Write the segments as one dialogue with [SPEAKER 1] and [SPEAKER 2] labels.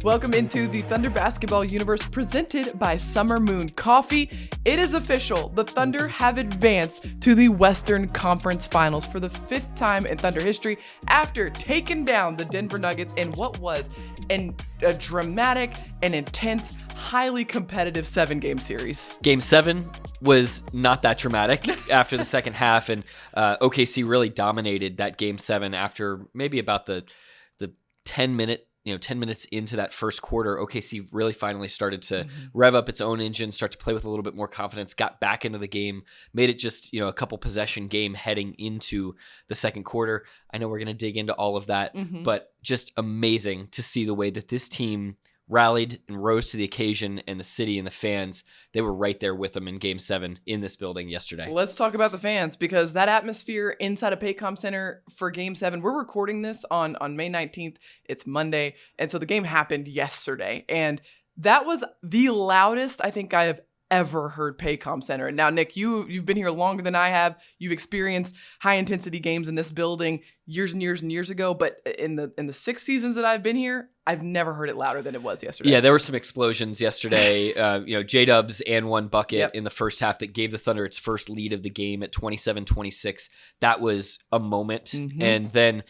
[SPEAKER 1] Welcome into the Thunder Basketball Universe presented by Summer Moon Coffee. It is official. The Thunder have advanced to the Western Conference Finals for the fifth time in Thunder history after taking down the Denver Nuggets in what was a dramatic and intense, highly competitive 7-game series.
[SPEAKER 2] Game 7 was not that dramatic after the second half, and OKC really dominated that Game 7 after maybe about the 10 minutes into that first quarter. OKC really finally started to rev up its own engine, start to play with a little bit more confidence, got back into the game, made it just, a couple possession game heading into the second quarter. I know we're going to dig into all of that, but just amazing to see the way that this team rallied and rose to the occasion, and the city and the fans, they were right there with them in Game 7 in this building yesterday.
[SPEAKER 1] Let's talk about the fans, because that atmosphere inside of Paycom Center for Game 7, we're recording this on May 19th. It's Monday, and so the game happened yesterday, and that was the loudest I think I have ever heard Paycom Center. And now, Nick, you've been here longer than I have. You've experienced high-intensity games in this building years and years and years ago, but in the 6 seasons that I've been here, I've never heard it louder than it was yesterday.
[SPEAKER 2] Yeah, there were some explosions yesterday. J-Dubs and one bucket in the first half that gave the Thunder its first lead of the game at 27-26. That was a moment. And then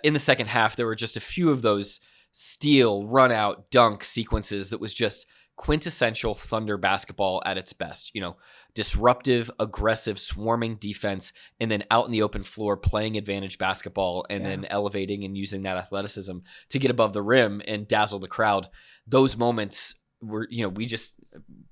[SPEAKER 2] in the second half, there were just a few of those steal, run-out, dunk sequences that was just quintessential Thunder basketball at its best. Disruptive, aggressive, swarming defense, and then out in the open floor playing advantage basketball, and then elevating and using that athleticism to get above the rim and dazzle the crowd. Those moments were, we just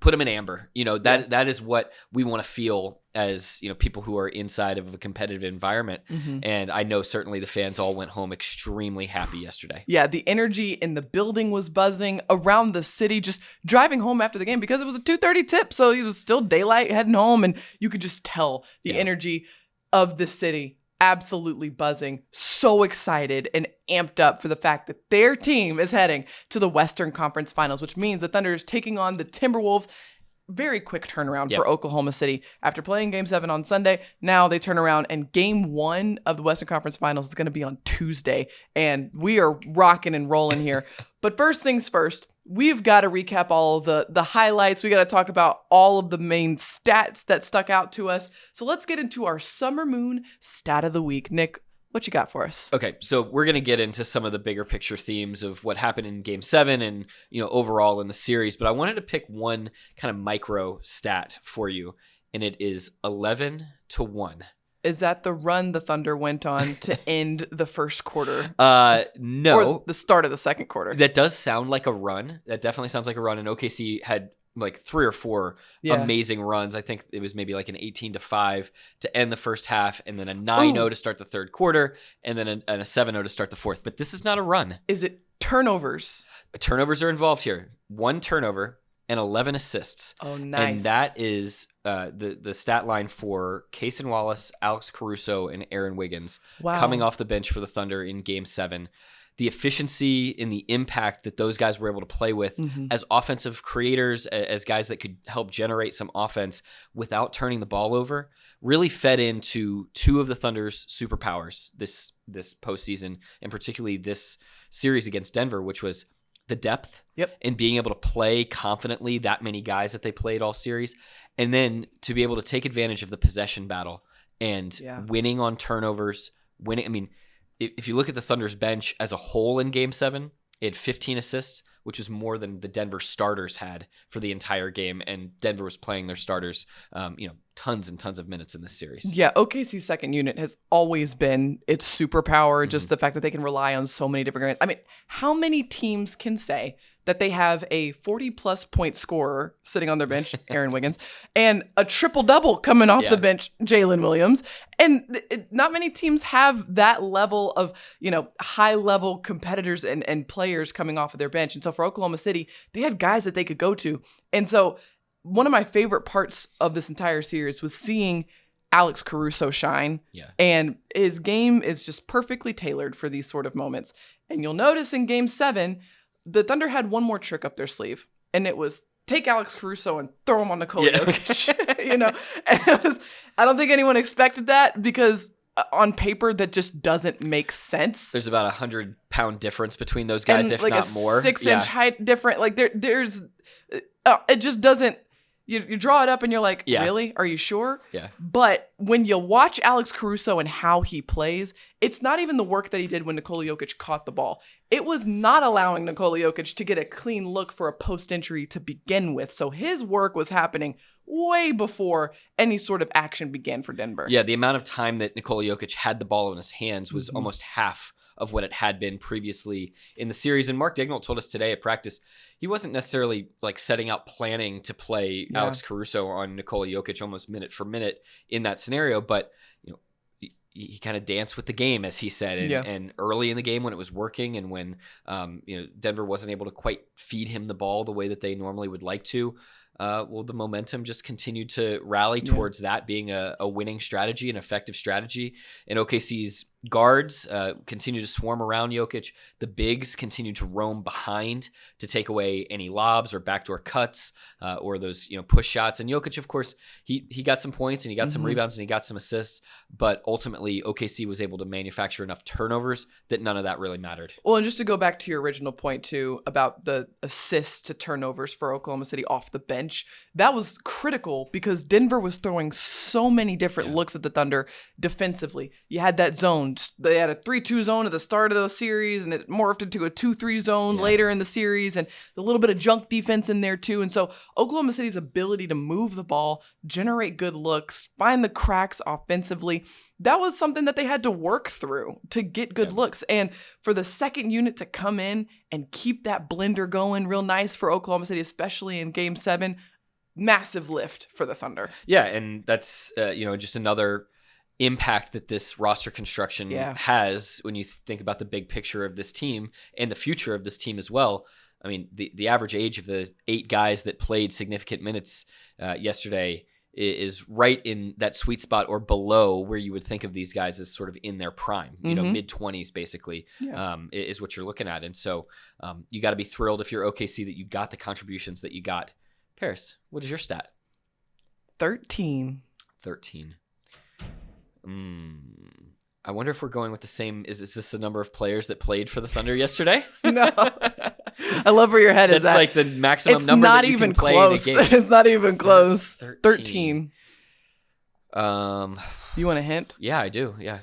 [SPEAKER 2] put them in amber. That is what we want to feel as, people who are inside of a competitive environment. And I know certainly the fans all went home extremely happy yesterday. Yeah,
[SPEAKER 1] the energy in the building was buzzing around the city, just driving home after the game, because it was a 2:30 tip. So it was still daylight heading home, and you could just tell the energy of the city absolutely buzzing, so excited and amped up for the fact that their team is heading to the Western Conference Finals, which means the Thunder is taking on the Timberwolves. Very quick turnaround for Oklahoma City. After playing Game 7 on Sunday, now they turn around, and Game 1 of the Western Conference Finals is going to be on Tuesday, and we are rocking and rolling here. But first things first, we've got to recap all of the highlights. We got to talk about all of the main stats that stuck out to us. So let's get into our Summer Moon Stat of the Week. Nick, what you got for us?
[SPEAKER 2] Okay, so we're going to get into some of the bigger picture themes of what happened in Game 7 and, overall in the series. But I wanted to pick one kind of micro stat for you, and it is 11-1.
[SPEAKER 1] Is that the run the Thunder went on to end the first quarter?
[SPEAKER 2] No.
[SPEAKER 1] Or the start of the second quarter?
[SPEAKER 2] That does sound like a run. That definitely sounds like a run. And OKC had like 3 or 4 amazing runs. I think it was maybe like an 18-5 to end the first half, and then a 9-0 to start the third quarter, and then a 7-0 to start the fourth. But this is not a run.
[SPEAKER 1] Is it turnovers?
[SPEAKER 2] Turnovers are involved here. 1 turnover and 11 assists.
[SPEAKER 1] Oh, nice.
[SPEAKER 2] And that is the stat line for Cason Wallace, Alex Caruso, and Aaron Wiggins coming off the bench for the Thunder in Game 7. The efficiency and the impact that those guys were able to play with as offensive creators, as guys that could help generate some offense without turning the ball over, really fed into 2 of the Thunder's superpowers this postseason, and particularly this series against Denver, which was the depth and being able to play confidently that many guys that they played all series, and then to be able to take advantage of the possession battle and winning on turnovers, if you look at the Thunder's bench as a whole in Game 7, it had 15 assists, which is more than the Denver starters had for the entire game. And Denver was playing their starters, tons and tons of minutes in this series.
[SPEAKER 1] Yeah, OKC's second unit has always been its superpower, just the fact that they can rely on so many different guys. How many teams can say that they have a 40-plus point scorer sitting on their bench, Aaron Wiggins, and a triple-double coming off the bench, Jaylen Williams? And not many teams have that level of, high-level competitors and players coming off of their bench. And so for Oklahoma City, they had guys that they could go to. And so one of my favorite parts of this entire series was seeing Alex Caruso shine. Yeah. And his game is just perfectly tailored for these sort of moments. And you'll notice in Game 7, the Thunder had one more trick up their sleeve, and it was take Alex Caruso and throw him on Nikola Jokic. And I don't think anyone expected that, because on paper that just doesn't make sense.
[SPEAKER 2] There's about 100-pound difference between those guys,
[SPEAKER 1] and
[SPEAKER 2] if
[SPEAKER 1] like
[SPEAKER 2] not
[SPEAKER 1] a
[SPEAKER 2] more.
[SPEAKER 1] 6-inch height different. Like there's it just doesn't. You draw it up and you're like, really? Are you sure?
[SPEAKER 2] Yeah.
[SPEAKER 1] But when you watch Alex Caruso and how he plays, it's not even the work that he did when Nikola Jokic caught the ball. It was not allowing Nikola Jokic to get a clean look for a post entry to begin with. So his work was happening way before any sort of action began for Denver.
[SPEAKER 2] Yeah, the amount of time that Nikola Jokic had the ball in his hands was almost half of what it had been previously in the series. And Mark Daigneault told us today at practice, he wasn't necessarily like setting out planning to play Alex Caruso on Nikola Jokic almost minute for minute in that scenario, but he kind of danced with the game, as he said, and early in the game when it was working, and when Denver wasn't able to quite feed him the ball the way that they normally would like to. The momentum just continued to rally towards that being a winning strategy, an effective strategy. And OKC's guards continue to swarm around Jokic. The bigs continue to roam behind to take away any lobs or backdoor cuts or those push shots. And Jokic, of course, he got some points and he got some rebounds and he got some assists, but ultimately OKC was able to manufacture enough turnovers that none of that really mattered.
[SPEAKER 1] Well, and just to go back to your original point too about the assists to turnovers for Oklahoma City off the bench, that was critical because Denver was throwing so many different looks at the Thunder defensively. You had that zone. They had a 3-2 zone at the start of the series, and it morphed into a 2-3 zone later in the series, and a little bit of junk defense in there too. And so Oklahoma City's ability to move the ball, generate good looks, find the cracks offensively, that was something that they had to work through to get good looks. And for the second unit to come in and keep that blender going real nice for Oklahoma City, especially in Game 7, massive lift for the Thunder.
[SPEAKER 2] Yeah, and that's just another impact that this roster construction has when you think about the big picture of this team and the future of this team as well. I mean, the average age of the 8 guys that played significant minutes yesterday is right in that sweet spot or below where you would think of these guys as sort of in their prime, mid-20s basically, is what you're looking at. And so you got to be thrilled if you're OKC that you got the contributions that you got. Paris, what is your stat?
[SPEAKER 1] 13.
[SPEAKER 2] I wonder if we're going with the same. Is this the number of players that played for the Thunder yesterday?
[SPEAKER 1] No. I love where your head is at.
[SPEAKER 2] It's like the maximum number that you can play
[SPEAKER 1] close.
[SPEAKER 2] in a game.
[SPEAKER 1] It's not even close. 13.
[SPEAKER 2] You
[SPEAKER 1] want a hint?
[SPEAKER 2] Yeah, I do. Yeah.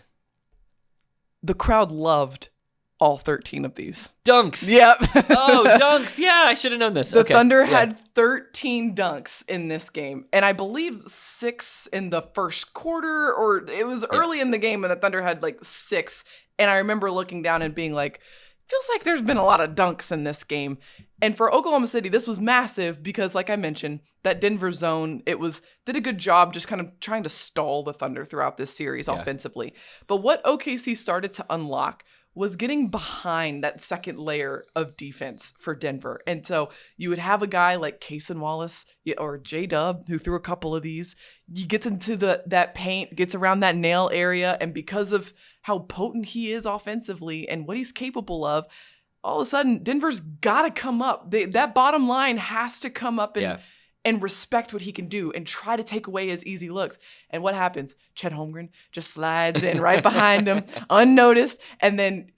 [SPEAKER 1] The crowd loved all 13 of these.
[SPEAKER 2] Dunks.
[SPEAKER 1] Yep.
[SPEAKER 2] Oh, dunks. Yeah, I should have known this.
[SPEAKER 1] The Thunder had 13 dunks in this game. And I believe 6 in the first quarter, or it was early in the game and the Thunder had like 6. And I remember looking down and being like, feels like there's been a lot of dunks in this game. And for Oklahoma City, this was massive because, like I mentioned, that Denver zone, did a good job just kind of trying to stall the Thunder throughout this series offensively. But what OKC started to unlock was getting behind that second layer of defense for Denver. And so you would have a guy like Cason Wallace or J-Dub who threw a couple of these. He gets into that paint, gets around that nail area, and because of how potent he is offensively and what he's capable of, all of a sudden Denver's got to come up. That bottom line has to come up and respect what he can do and try to take away his easy looks. And what happens? Chet Holmgren just slides in right behind him, unnoticed. And then,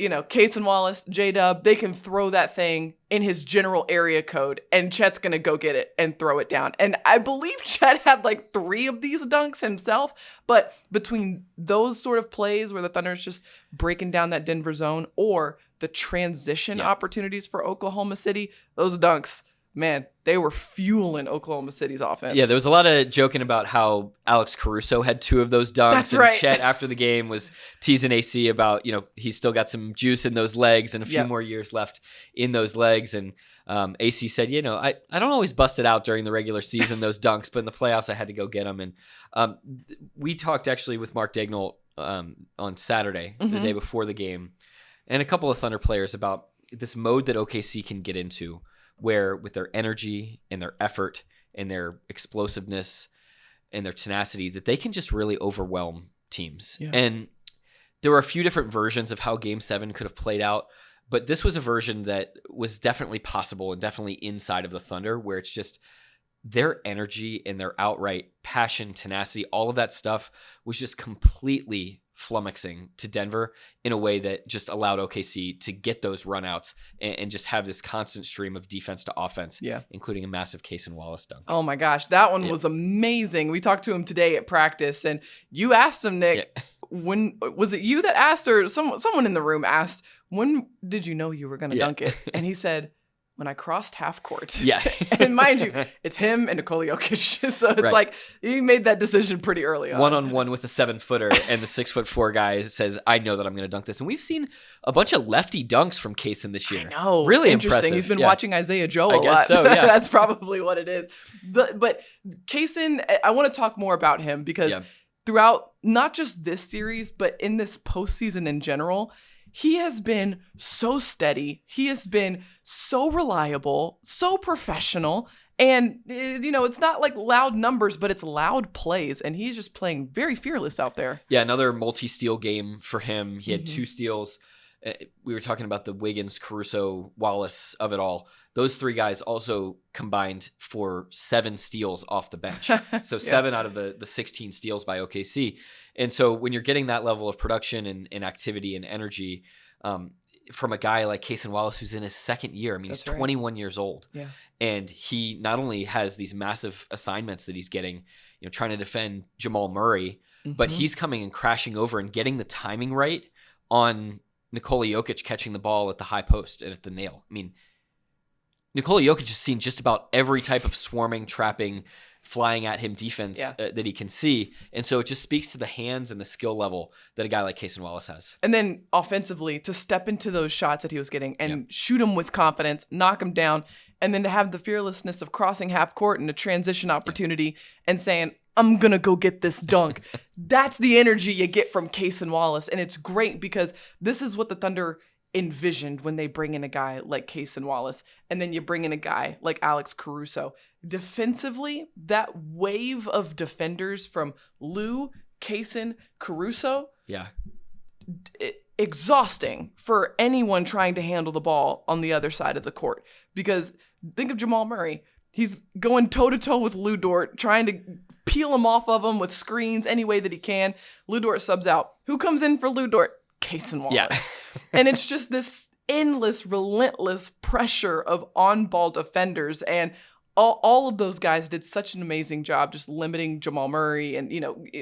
[SPEAKER 1] Cason Wallace, J-Dub, they can throw that thing in his general area code, and Chet's going to go get it and throw it down. And I believe Chet had like 3 of these dunks himself. But between those sort of plays where the Thunder's just breaking down that Denver zone or the transition opportunities for Oklahoma City, those dunks, man, they were fueling Oklahoma City's offense.
[SPEAKER 2] Yeah, there was a lot of joking about how Alex Caruso had 2 of those dunks.
[SPEAKER 1] That's right.
[SPEAKER 2] And Chet, after the game, was teasing AC about, he's still got some juice in those legs and a few more years left in those legs. And AC said, I don't always bust it out during the regular season, those dunks, but in the playoffs, I had to go get them. And we talked actually with Mark Daigneault on Saturday, the day before the game, and a couple of Thunder players about this mode that OKC can get into, where with their energy and their effort and their explosiveness and their tenacity, that they can just really overwhelm teams. Yeah. And there were a few different versions of how Game 7 could have played out, but this was a version that was definitely possible and definitely inside of the Thunder, where it's just their energy and their outright passion, tenacity, all of that stuff was just completely flummoxing to Denver in a way that just allowed OKC to get those runouts and just have this constant stream of defense to offense, including a massive Cason Wallace dunk.
[SPEAKER 1] Oh my gosh, that one was amazing. We talked to him today at practice, and you asked him, Nick, when was it you that asked, or someone in the room asked, when did you know you were going to dunk it? And he said, when I crossed half court.
[SPEAKER 2] Yeah.
[SPEAKER 1] And mind you, it's him and Nikola Jokic. So it's like he made that decision pretty early on.
[SPEAKER 2] One-on-one with a 7-footer, and the 6'4" guy says, I know that I'm going to dunk this. And we've seen a bunch of lefty dunks from Cason this year.
[SPEAKER 1] I know.
[SPEAKER 2] Really
[SPEAKER 1] interesting.
[SPEAKER 2] Impressive.
[SPEAKER 1] He's been watching Isaiah Joe a lot.
[SPEAKER 2] I guess so, yeah.
[SPEAKER 1] That's probably what it is. But Cason, I want to talk more about him because throughout not just this series, but in this postseason in general, he has been so steady. He has been so reliable, so professional. And, it's not like loud numbers, but it's loud plays. And he's just playing very fearless out there.
[SPEAKER 2] Yeah, another multi-steal game for him. He had 2 steals. We were talking about the Wiggins, Caruso, Wallace of it all. Those 3 guys also combined for 7 steals off the bench. So 7 out of the 16 steals by OKC. And so when you're getting that level of production and activity and energy from a guy like Cason Wallace, who's in his 2nd year, I mean, he's 21 years old. Yeah. And he not only has these massive assignments that he's getting, trying to defend Jamal Murray, but he's coming and crashing over and getting the timing right on Nikola Jokic catching the ball at the high post and at the nail. I mean, Nikola Jokic has seen just about every type of swarming, trapping, flying at him defense that he can see. And so it just speaks to the hands and the skill level that a guy like Cason Wallace has.
[SPEAKER 1] And then offensively, to step into those shots that he was getting and shoot them with confidence, knock them down, and then to have the fearlessness of crossing half court in a transition opportunity and saying, I'm going to go get this dunk. That's the energy you get from Cason Wallace. And it's great because this is what the Thunder envisioned when they bring in a guy like Cason Wallace, and then you bring in a guy like Alex Caruso. Defensively, that wave of defenders from Lou, Cason, Caruso, exhausting for anyone trying to handle the ball on the other side of the court. Because think of Jamal Murray. He's going toe-to-toe with Lou Dort, trying to peel him off of him with screens any way that he can. Lou Dort subs out. Who comes in for Lou Dort? Cason Wallace.
[SPEAKER 2] Yeah.
[SPEAKER 1] And it's just this endless, relentless pressure of on-ball defenders. And all of those guys did such an amazing job just limiting Jamal Murray and,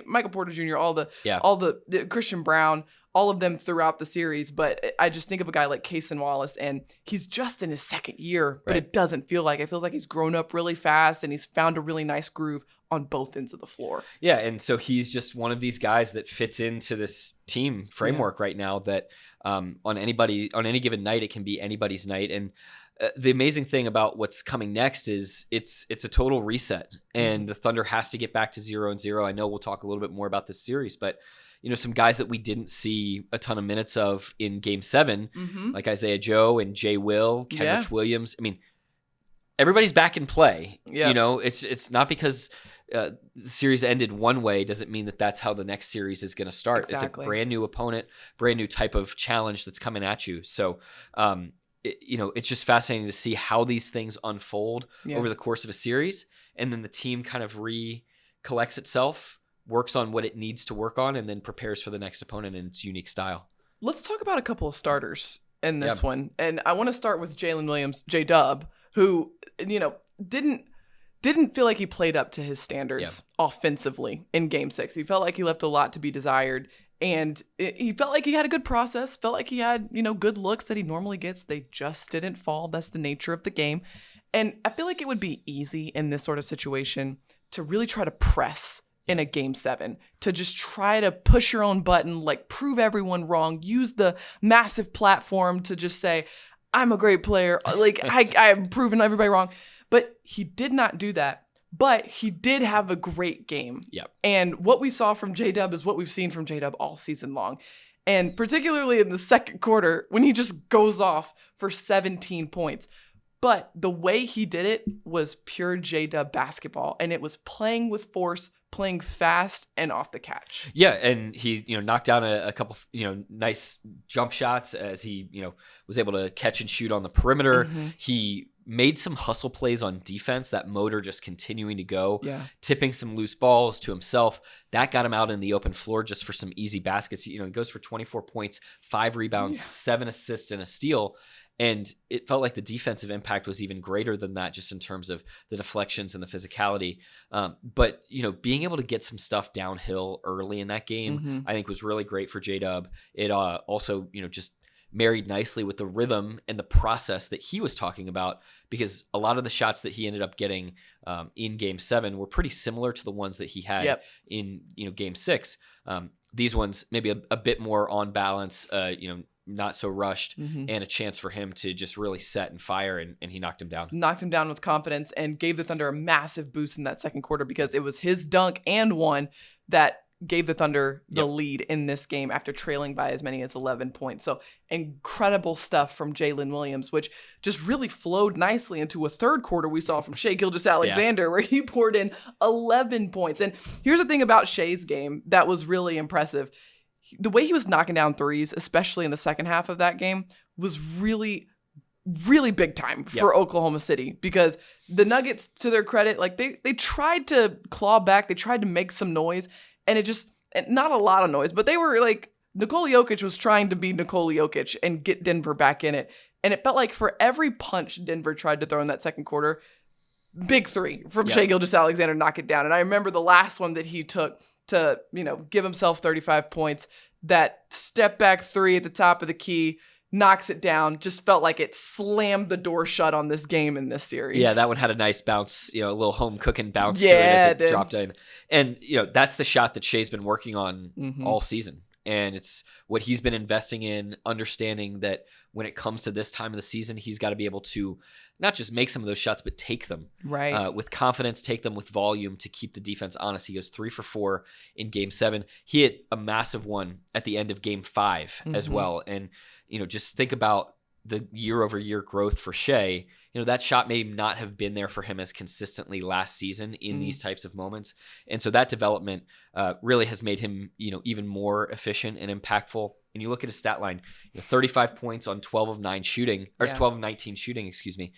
[SPEAKER 1] Michael Porter Jr., all the Christian Brown, all of them throughout the series. But I just think of a guy like Cason Wallace, and he's just in his 2nd year, but it doesn't feel like it. Feels like he's grown up really fast and he's found a really nice groove on both ends of the floor. Yeah,
[SPEAKER 2] and so he's just one of these guys that fits into this team framework right now that on any given night, it can be anybody's night. And the amazing thing about what's coming next is it's a total reset, and the Thunder has to get back to 0-0. I know we'll talk a little bit more about this series, but some guys that we didn't see a ton of minutes of in Game 7, like Isaiah Joe and Jay Will, Kenrich Williams. I mean, everybody's back in play. Yeah. It's not because the series ended one way doesn't mean that that's how the next series is going to start. Exactly. It's a brand new opponent, brand new type of challenge that's coming at you. So, it's just fascinating to see how these things unfold over the course of a series, and then the team kind of recollects itself, works on what it needs to work on, and then prepares for the next opponent in its unique style.
[SPEAKER 1] Let's talk about a couple of starters in this one. And I want to start with Jaylen Williams, J-Dub, who, didn't feel like he played up to his standards offensively in Game 6. He felt like he left a lot to be desired. And he felt like he had a good process, felt like he had, good looks that he normally gets. They just didn't fall. That's the nature of the game. And I feel like it would be easy in this sort of situation to really try to press in a Game 7, to just try to push your own button, like prove everyone wrong, use the massive platform to just say, I'm a great player. Like I've proven everybody wrong. But he did not do that. But he did have a great game.
[SPEAKER 2] Yep.
[SPEAKER 1] And what we saw from J-Dub is what we've seen from J-Dub all season long. And particularly in the 2nd quarter, when he just goes off for 17 points. But the way he did it was pure J-Dub basketball. And it was playing with force, playing fast, and off the catch.
[SPEAKER 2] Yeah, and he knocked down a couple nice jump shots as he was able to catch and shoot on the perimeter. He made some hustle plays on defense, that motor just continuing to go, tipping some loose balls to himself. That got him out in the open floor just for some easy baskets. He goes for 24 points, 5 rebounds, 7 assists, and a steal. And it felt like the defensive impact was even greater than that, just in terms of the deflections and the physicality. But, being able to get some stuff downhill early in that game, I think was really great for J-Dub. It also, just married nicely with the rhythm and the process that he was talking about, because a lot of the shots that he ended up getting in Game 7 were pretty similar to the ones that he had in Game 6. These ones maybe a bit more on balance, not so rushed, and a chance for him to just really set and fire, and he knocked him down.
[SPEAKER 1] Knocked him down with confidence and gave the Thunder a massive boost in that second quarter, because it was his dunk and one that gave the Thunder the lead in this game after trailing by as many as 11 points. So incredible stuff from Jaylen Williams, which just really flowed nicely into a third quarter we saw from Shai Gilgeous-Alexander, where he poured in 11 points. And here's the thing about Shai's game that was really impressive. The way he was knocking down threes, especially in the second half of that game, was really, really big time for Oklahoma City, because the Nuggets, to their credit, like they tried to claw back, they tried to make some noise, and not a lot of noise, but they were like, Nikola Jokic was trying to be Nikola Jokic and get Denver back in it. And it felt like for every punch Denver tried to throw in that second quarter, big three from Shai Gilgeous-Alexander knock it down. And I remember the last one that he took to, give himself 35 points, that step back three at the top of the key, knocks it down, just felt like it slammed the door shut on this game in this series.
[SPEAKER 2] Yeah, that one had a nice bounce, a little home cooking bounce to it as it dropped in. And, that's the shot that Shai's been working on all season. And it's what he's been investing in, understanding that when it comes to this time of the season, he's got to be able to not just make some of those shots, but take them with confidence, take them with volume to keep the defense honest. He goes 3 for 4 in Game 7. He hit a massive one at the end of Game 5 as well. And, just think about the year-over-year growth for Shai. That shot may not have been there for him as consistently last season in these types of moments. And so that development really has made him, even more efficient and impactful. And you look at his stat line, 35 points on 12 of 9 shooting, or 12 of 19 shooting, excuse me.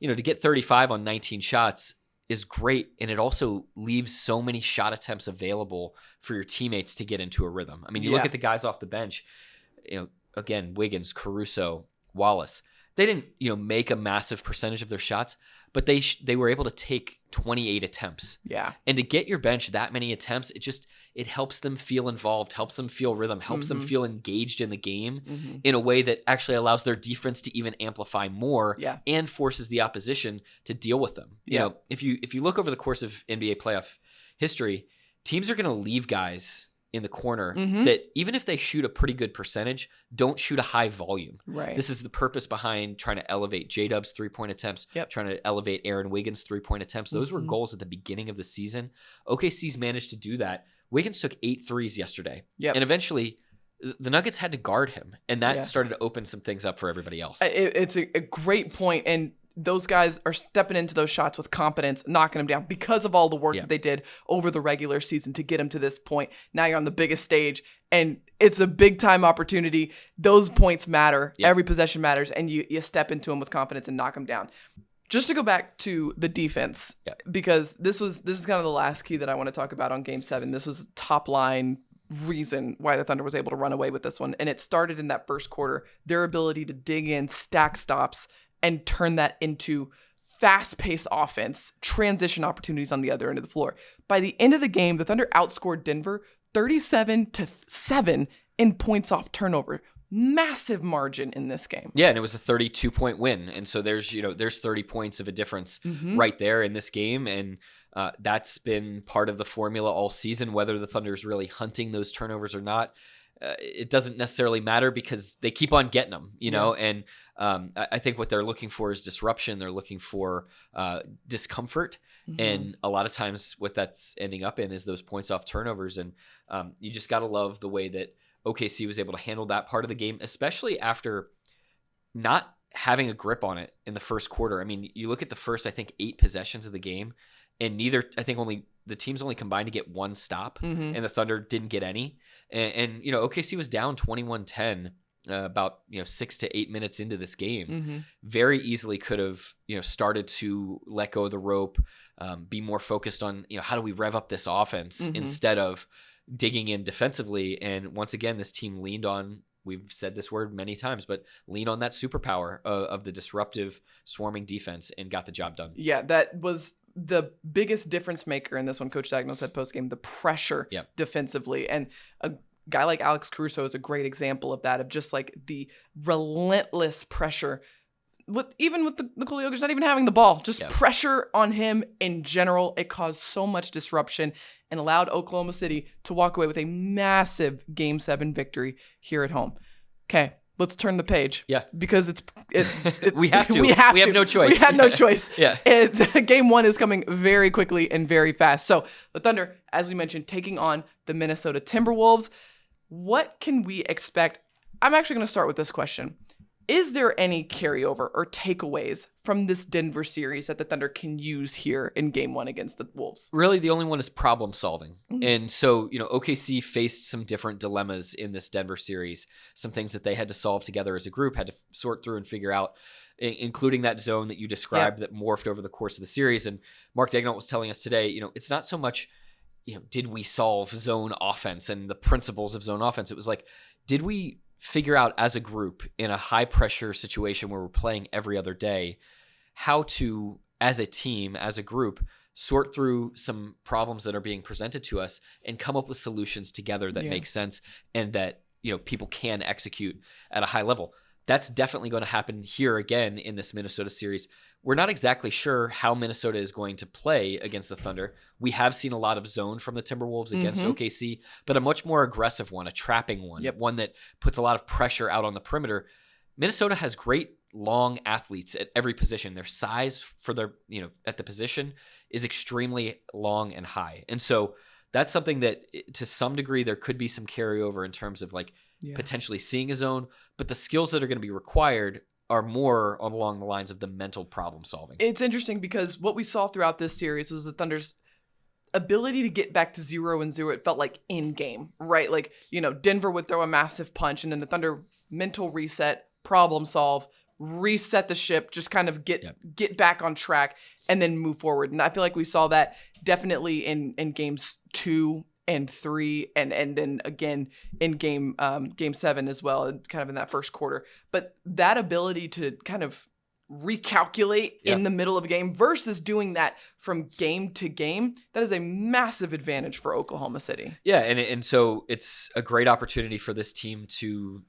[SPEAKER 2] To get 35 on 19 shots is great. And it also leaves so many shot attempts available for your teammates to get into a rhythm. I mean, you look at the guys off the bench, again, Wiggins, Caruso, Wallace. They didn't, make a massive percentage of their shots, but they were able to take 28 attempts. Yeah. And to get your bench that many attempts, it helps them feel involved, helps them feel rhythm, helps them feel engaged in the game in a way that actually allows their defense to even amplify more and forces the opposition to deal with them. If you look over the course of NBA playoff history, teams are going to leave guys in the corner that even if they shoot a pretty good percentage, don't shoot a high volume. Right. This is the purpose behind trying to elevate J-Dub's 3-point attempts, trying to elevate Aaron Wiggins' 3-point attempts. Those were goals at the beginning of the season. OKC's managed to do that. Wiggins took 8 threes yesterday. And eventually the Nuggets had to guard him, and that started to open some things up for everybody else.
[SPEAKER 1] It's a great point, and those guys are stepping into those shots with confidence, knocking them down because of all the work that they did over the regular season to get them to this point. Now you're on the biggest stage, and it's a big-time opportunity. Those points matter. Every possession matters, and you step into them with confidence and knock them down. Just to go back to the defense, because this is kind of the last key that I want to talk about on Game 7. This was top-line reason why the Thunder was able to run away with this one, and it started in that first quarter. Their ability to dig in, stack stops, and turn that into fast-paced offense, transition opportunities on the other end of the floor. By the end of the game, the Thunder outscored Denver 37-7 in points off turnover. Massive margin in this game.
[SPEAKER 2] Yeah, and it was a 32-point win. And so there's 30 points of a difference right there in this game. And that's been part of the formula all season, whether the Thunder's really hunting those turnovers or not. It doesn't necessarily matter because they keep on getting them, and I think what they're looking for is disruption. They're looking for discomfort. And a lot of times what that's ending up in is those points off turnovers. And you just got to love the way that OKC was able to handle that part of the game, especially after not having a grip on it in the first quarter. I mean, you look at the first, I think, 8 possessions of the game, and the teams only combined to get 1 stop, and the Thunder didn't get any. And OKC was down 21-10 about 6 to 8 minutes into this game, very easily could have started to let go of the rope, be more focused on how do we rev up this offense instead of digging in defensively. And once again, this team leaned on, we've said this word many times, but lean on that superpower of the disruptive swarming defense and got the job done.
[SPEAKER 1] Yeah, that was the biggest difference maker in this one. Coach Dagnall said post-game, the pressure defensively. And a guy like Alex Caruso is a great example of that, of just like the relentless pressure. Even with the Nikola Jokic not even having the ball, just pressure on him in general. It caused so much disruption and allowed Oklahoma City to walk away with a massive Game 7 victory here at home. Okay, let's turn the page.
[SPEAKER 2] Yeah.
[SPEAKER 1] Because
[SPEAKER 2] we have to. We have no choice.
[SPEAKER 1] We had no choice.
[SPEAKER 2] Yeah.
[SPEAKER 1] Game 1 is coming very quickly and very fast. So the Thunder, as we mentioned, taking on the Minnesota Timberwolves. What can we expect? I'm actually going to start with this question. Is there any carryover or takeaways from this Denver series that the Thunder can use here in Game 1 against the Wolves?
[SPEAKER 2] Really, the only one is problem solving. And so, OKC faced some different dilemmas in this Denver series, some things that they had to solve together as a group, had to sort through and figure out, including that zone that you described that morphed over the course of the series. And Mark Dagnall was telling us today, it's not so much, did we solve zone offense and the principles of zone offense? It was like, did we figure out as a group in a high pressure situation where we're playing every other day, how to, as a team, as a group, sort through some problems that are being presented to us and come up with solutions together that make sense and that, people can execute at a high level. That's definitely going to happen here again in this Minnesota series. We're not exactly sure how Minnesota is going to play against the Thunder. We have seen a lot of zone from the Timberwolves against OKC, but a much more aggressive one, a trapping one, one that puts a lot of pressure out on the perimeter. Minnesota has great long athletes at every position. Their size for their, at the position is extremely long and high. And so that's something that to some degree there could be some carryover in terms of potentially seeing a zone, but the skills that are going to be required are more along the lines of the mental problem solving.
[SPEAKER 1] It's interesting because what we saw throughout this series was the Thunder's ability to get back to 0-0. It felt like in game, right? Like, Denver would throw a massive punch and then the Thunder mental reset, problem solve, reset the ship, just kind of get back on track and then move forward. And I feel like we saw that definitely in games 2 and 3 and then again in game 7 as well, kind of in that first quarter. But that ability to kind of recalculate in the middle of a game versus doing that from game to game, that is a massive advantage for Oklahoma City.
[SPEAKER 2] Yeah, and so it's a great opportunity for this team to,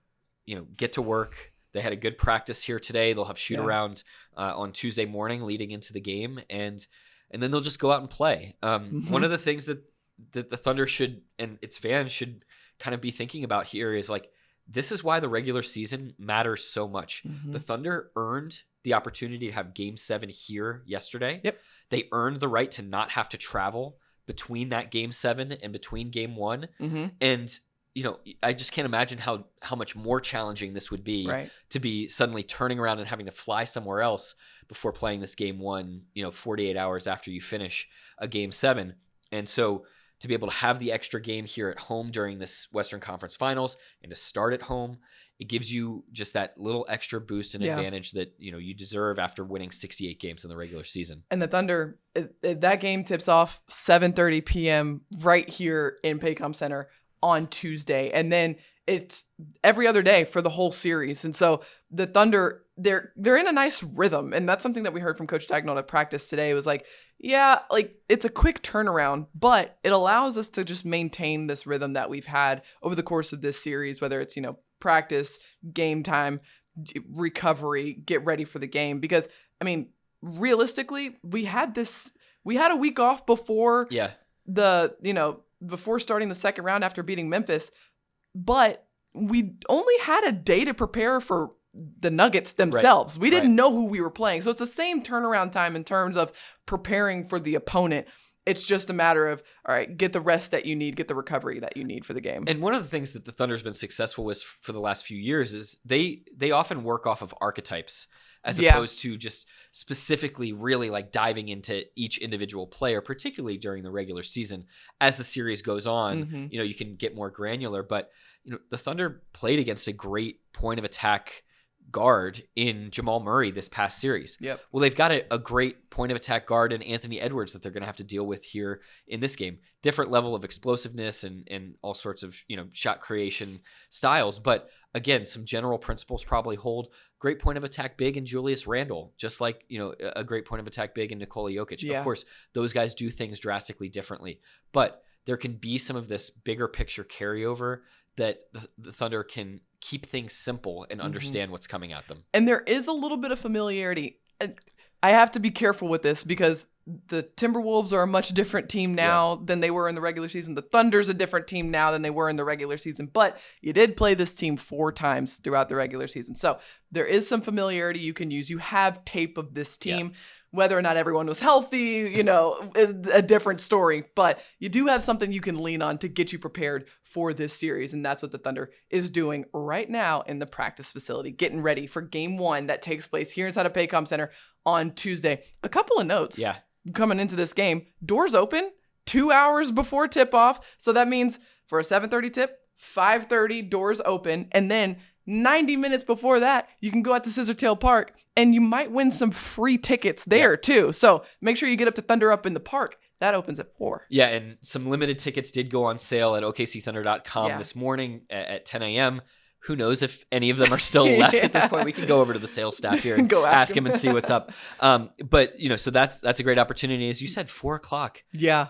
[SPEAKER 2] get to work. They had a good practice here today. They'll have shoot around on Tuesday morning leading into the game, and then they'll just go out and play. One of the things that the Thunder should, and its fans should kind of be thinking about here is this is why the regular season matters so much. The Thunder earned the opportunity to have Game 7 here yesterday.
[SPEAKER 1] Yep.
[SPEAKER 2] They earned the right to not have to travel between that Game 7 and between Game 1. And, I just can't imagine how much more challenging this would be to be suddenly turning around and having to fly somewhere else before playing this Game 1, 48 hours after you finish a Game 7. And so to be able to have the extra game here at home during this Western Conference Finals and to start at home, it gives you just that little extra boost and advantage that, you deserve after winning 68 games in the regular season.
[SPEAKER 1] And the Thunder, that game tips off 7:30 p.m. right here in Paycom Center on Tuesday. And then it's every other day for the whole series. And so the Thunder, they're in a nice rhythm. And that's something that we heard from Coach Dagnall at practice today. It was it's a quick turnaround, but it allows us to just maintain this rhythm that we've had over the course of this series, whether it's, practice, game time, recovery, get ready for the game. Because, realistically, we had a week off before before starting the second round after beating Memphis, but we only had a day to prepare for the Nuggets themselves. We didn't know who we were playing. So it's the same turnaround time in terms of preparing for the opponent. It's just a matter of, all right, get the rest that you need, get the recovery that you need for the game.
[SPEAKER 2] And one of the things that the Thunder's been successful with for the last few years is they often work off of archetypes as opposed to just specifically really diving into each individual player, particularly during the regular season. As the series goes on, you can get more granular, but the Thunder played against a great point of attack guard in Jamal Murray this past series.
[SPEAKER 1] Yep.
[SPEAKER 2] Well, they've got a great point of attack guard in Anthony Edwards that they're going to have to deal with here in this game. Different level of explosiveness and all sorts of, shot creation styles. But again, some general principles probably hold. Great point of attack big in Julius Randle, just like, a great point of attack big in Nikola Jokic.
[SPEAKER 1] Yeah.
[SPEAKER 2] Of course, those guys do things drastically differently, but there can be some of this bigger picture carryover that the Thunder can keep things simple and understand what's coming at them.
[SPEAKER 1] And there is a little bit of familiarity. I have to be careful with this because the Timberwolves are a much different team now than they were in the regular season. The Thunder's a different team now than they were in the regular season. But you did play this team 4 times throughout the regular season. So there is some familiarity you can use. You have tape of this team. Yeah. Whether or not everyone was healthy, is a different story. But you do have something you can lean on to get you prepared for this series. And that's what the Thunder is doing right now in the practice facility, getting ready for game 1 that takes place here inside of Paycom Center on Tuesday. A couple of notes coming into this game. Doors open 2 hours before tip-off. So that means for a 7:30 tip, 5:30 doors open. And then 90 minutes before that, you can go out to Scissortail Park and you might win some free tickets there too. So make sure you get up to Thunder Up in the Park. That opens at 4.
[SPEAKER 2] Yeah, and some limited tickets did go on sale at OKCThunder.com this morning at 10 a.m. Who knows if any of them are still left at this point? We can go over to the sales staff here and
[SPEAKER 1] go
[SPEAKER 2] ask him and see what's up. But so that's a great opportunity. As you said, 4:00.
[SPEAKER 1] Yeah.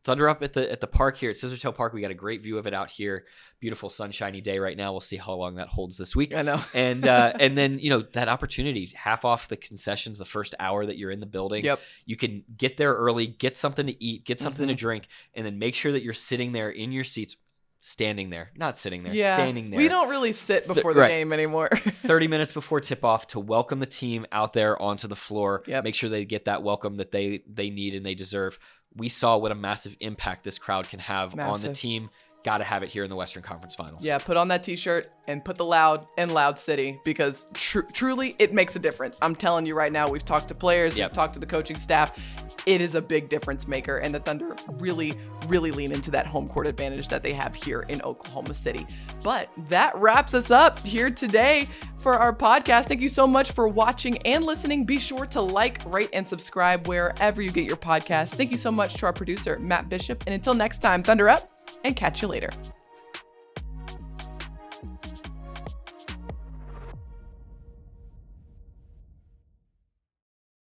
[SPEAKER 2] Thunder Up at the park here at Scissortail Park. We got a great view of it out here. Beautiful sunshiny day right now. We'll see how long that holds this week.
[SPEAKER 1] I know.
[SPEAKER 2] And then that opportunity, half off the concessions the first hour that you're in the building.
[SPEAKER 1] Yep.
[SPEAKER 2] You can get there early, get something to eat, get something to drink, and then make sure that you're sitting there in your seats. Standing there, not sitting there, standing there.
[SPEAKER 1] We don't really sit before the game anymore.
[SPEAKER 2] 30 minutes before tip-off to welcome the team out there onto the floor.
[SPEAKER 1] Yep.
[SPEAKER 2] Make sure they get that welcome that they need and they deserve. We saw what a massive impact this crowd can have on the team. Got to have it here in the Western Conference Finals.
[SPEAKER 1] Yeah, put on that t-shirt and put the loud in Loud City because truly it makes a difference. I'm telling you right now, we've talked to players, we've talked to the coaching staff. It is a big difference maker, and the Thunder really, really lean into that home court advantage that they have here in Oklahoma City. But that wraps us up here today for our podcast. Thank you so much for watching and listening. Be sure to like, rate, and subscribe wherever you get your podcasts. Thank you so much to our producer, Matt Bishop. And until next time, Thunder Up, and catch you later.